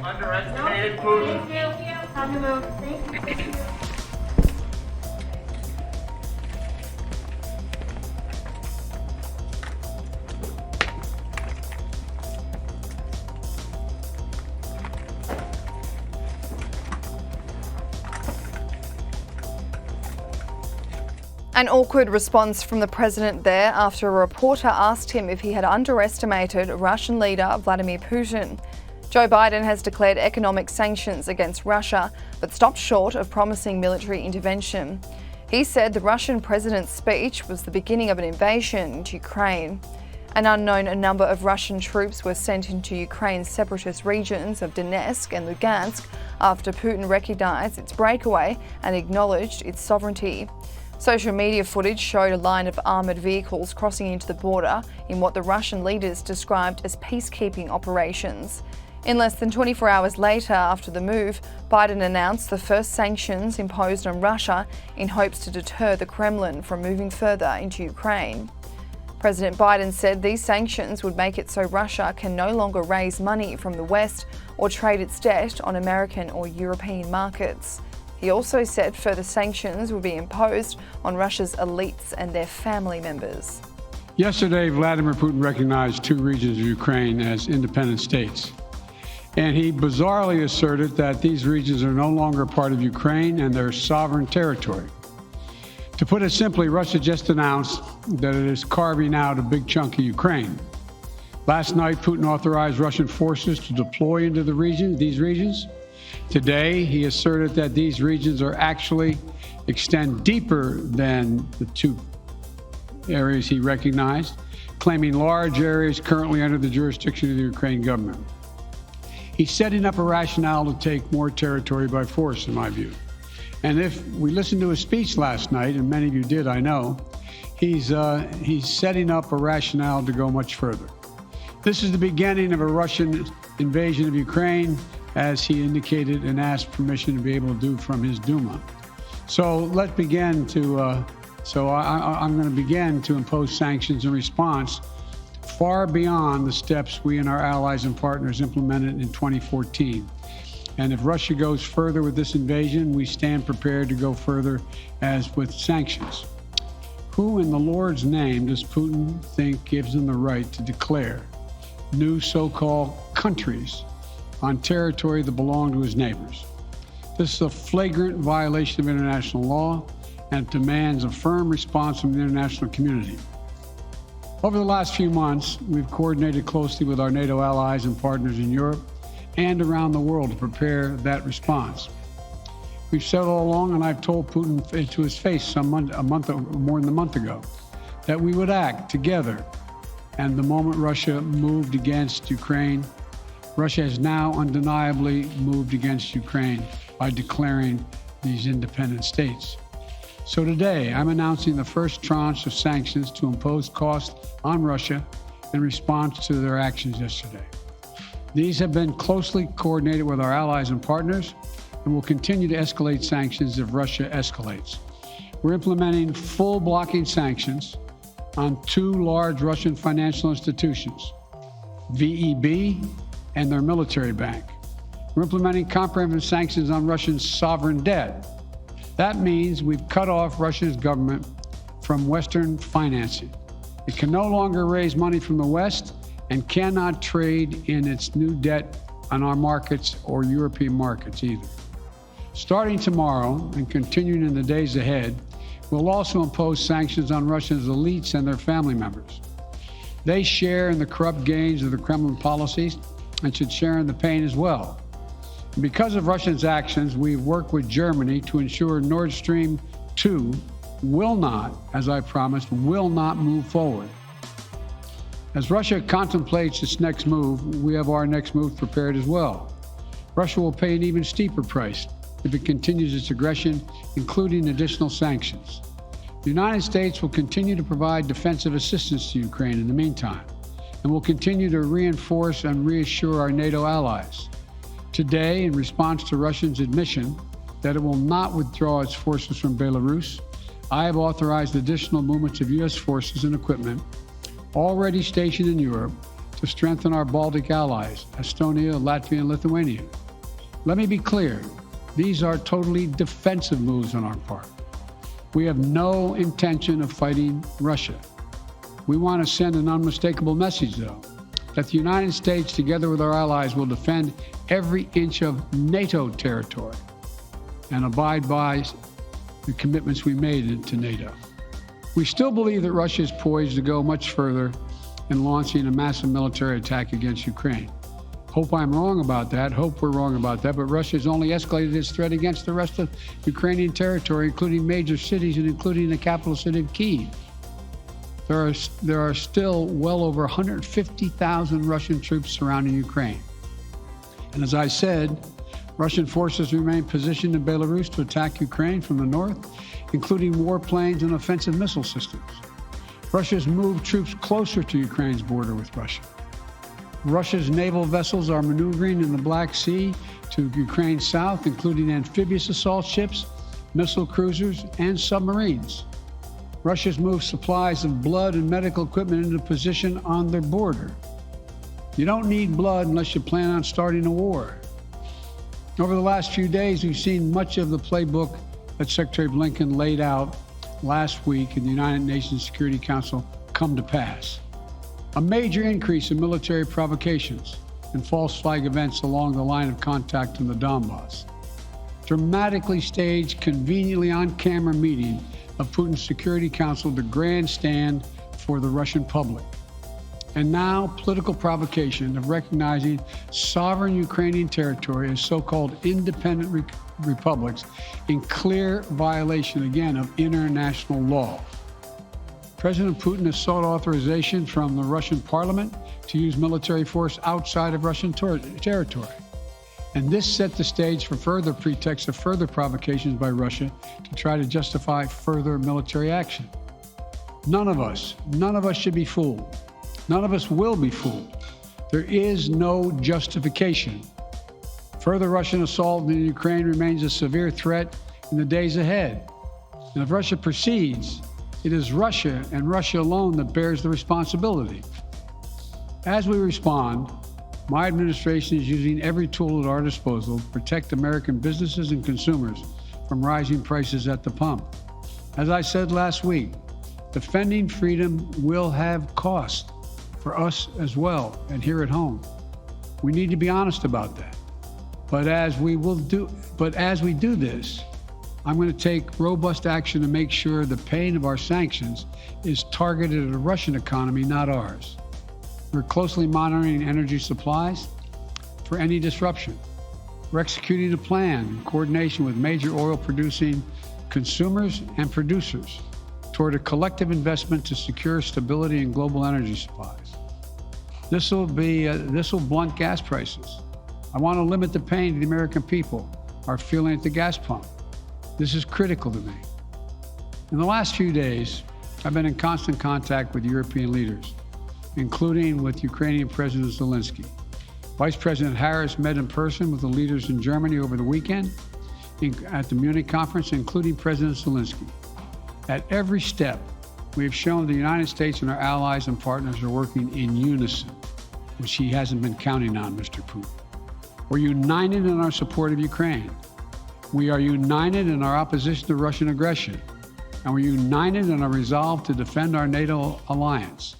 underestimated Putin. Thank you. Time to move. Thank you. An awkward response from the president there after a reporter asked him if he had underestimated Russian leader Vladimir Putin. Joe Biden has declared economic sanctions against Russia, but stopped short of promising military intervention. He said the Russian president's speech was the beginning of an invasion into Ukraine. An unknown number of Russian troops were sent into Ukraine's separatist regions of Donetsk and Lugansk after Putin recognised its breakaway and acknowledged its sovereignty. Social media footage showed a line of armoured vehicles crossing into the border in what the Russian leaders described as peacekeeping operations. In less than 24 hours later after the move, Biden announced the first sanctions imposed on Russia in hopes to deter the Kremlin from moving further into Ukraine. President Biden said these sanctions would make it so Russia can no longer raise money from the West or trade its debt on American or European markets. He also said further sanctions will be imposed on Russia's elites and their family members. Yesterday, Vladimir Putin recognized two regions of Ukraine as independent states. And he bizarrely asserted that these regions are no longer part of Ukraine and their sovereign territory. To put it simply, Russia just announced that it is carving out a big chunk of Ukraine. Last night, Putin authorized Russian forces to deploy into these regions. Today, he asserted that these regions are actually extend deeper than the two areas he recognized, claiming large areas currently under the jurisdiction of the Ukrainian government. He's setting up a rationale to take more territory by force, in my view. And if we listened to his speech last night, and many of you did, I know, he's setting up a rationale to go much further. This is the beginning of a Russian invasion of Ukraine, as he indicated and asked permission to be able to do from his Duma. So let's begin to, I'm going to begin to impose sanctions in response far beyond the steps we and our allies and partners implemented in 2014. And if Russia goes further with this invasion, we stand prepared to go further as with sanctions. Who in the Lord's name does Putin think gives him the right to declare new so-called countries on territory that belong to his neighbors? This is a flagrant violation of international law and demands a firm response from the international community. Over the last few months, we've coordinated closely with our NATO allies and partners in Europe and around the world to prepare that response. We've said all along, and I've told Putin to his face more than a month ago, that we would act together. And the moment Russia moved against Ukraine, Russia has now undeniably moved against Ukraine by declaring these independent states. So today, I'm announcing the first tranche of sanctions to impose costs on Russia in response to their actions yesterday. These have been closely coordinated with our allies and partners and will continue to escalate sanctions if Russia escalates. We're implementing full blocking sanctions on two large Russian financial institutions, VEB and their military bank. We're implementing comprehensive sanctions on Russian sovereign debt. That means we've cut off Russia's government from Western financing. It can no longer raise money from the West and cannot trade in its new debt on our markets or European markets either. Starting tomorrow and continuing in the days ahead, we'll also impose sanctions on Russia's elites and their family members. They share in the corrupt gains of the Kremlin policies and should share in the pain as well. And because of Russia's actions, we've worked with Germany to ensure Nord Stream 2 will not, as I promised, will not move forward. As Russia contemplates its next move, we have our next move prepared as well. Russia will pay an even steeper price if it continues its aggression, including additional sanctions. The United States will continue to provide defensive assistance to Ukraine in the meantime, and will continue to reinforce and reassure our NATO allies. Today, in response to Russia's admission that it will not withdraw its forces from Belarus, I have authorized additional movements of U.S. forces and equipment already stationed in Europe to strengthen our Baltic allies, Estonia, Latvia, and Lithuania. Let me be clear, these are totally defensive moves on our part. We have no intention of fighting Russia. We want to send an unmistakable message, though, that the United States, together with our allies, will defend every inch of NATO territory and abide by the commitments we made to NATO. We still believe that Russia is poised to go much further in launching a massive military attack against Ukraine. Hope I'm wrong about that. Hope we're wrong about that. But Russia has only escalated its threat against the rest of Ukrainian territory, including major cities and including the capital city of Kyiv. There are still well over 150,000 Russian troops surrounding Ukraine. And as I said, Russian forces remain positioned in Belarus to attack Ukraine from the north, including warplanes and offensive missile systems. Russia's moved troops closer to Ukraine's border with Russia. Russia's naval vessels are maneuvering in the Black Sea to Ukraine's south, including amphibious assault ships, missile cruisers, and submarines. Russia's moved supplies of blood and medical equipment into position on their border. You don't need blood unless you plan on starting a war. Over the last few days, we've seen much of the playbook that Secretary Blinken laid out last week in the United Nations Security Council come to pass. A major increase in military provocations and false flag events along the line of contact in the Donbass. Dramatically staged, conveniently on-camera meeting of Putin's Security Council to grandstand for the Russian public. And now, political provocation of recognizing sovereign Ukrainian territory as so-called independent republics in clear violation, again, of international law. President Putin has sought authorization from the Russian parliament to use military force outside of Russian territory. And this set the stage for further pretext of further provocations by Russia to try to justify further military action. None of us should be fooled. None of us will be fooled. There is no justification. Further Russian assault in Ukraine remains a severe threat in the days ahead. And if Russia proceeds, it is Russia and Russia alone that bears the responsibility. As we respond, my administration is using every tool at our disposal to protect American businesses and consumers from rising prices at the pump. As I said last week, defending freedom will have cost for us as well and here at home. We need to be honest about that. But as we do this, I'm going to take robust action to make sure the pain of our sanctions is targeted at the Russian economy, not ours. We're closely monitoring energy supplies for any disruption. We're executing a plan in coordination with major oil-producing consumers and producers toward a collective investment to secure stability in global energy supplies. This will blunt gas prices. I want to limit the pain the American people are feeling at the gas pump. This is critical to me. In the last few days, I've been in constant contact with European leaders, including with Ukrainian President Zelensky. Vice President Harris met in person with the leaders in Germany over the weekend at the Munich conference, including President Zelensky. At every step, we have shown the United States and our allies and partners are working in unison, which he hasn't been counting on, Mr. Putin. We're united in our support of Ukraine. We are united in our opposition to Russian aggression, and we're united in our resolve to defend our NATO alliance.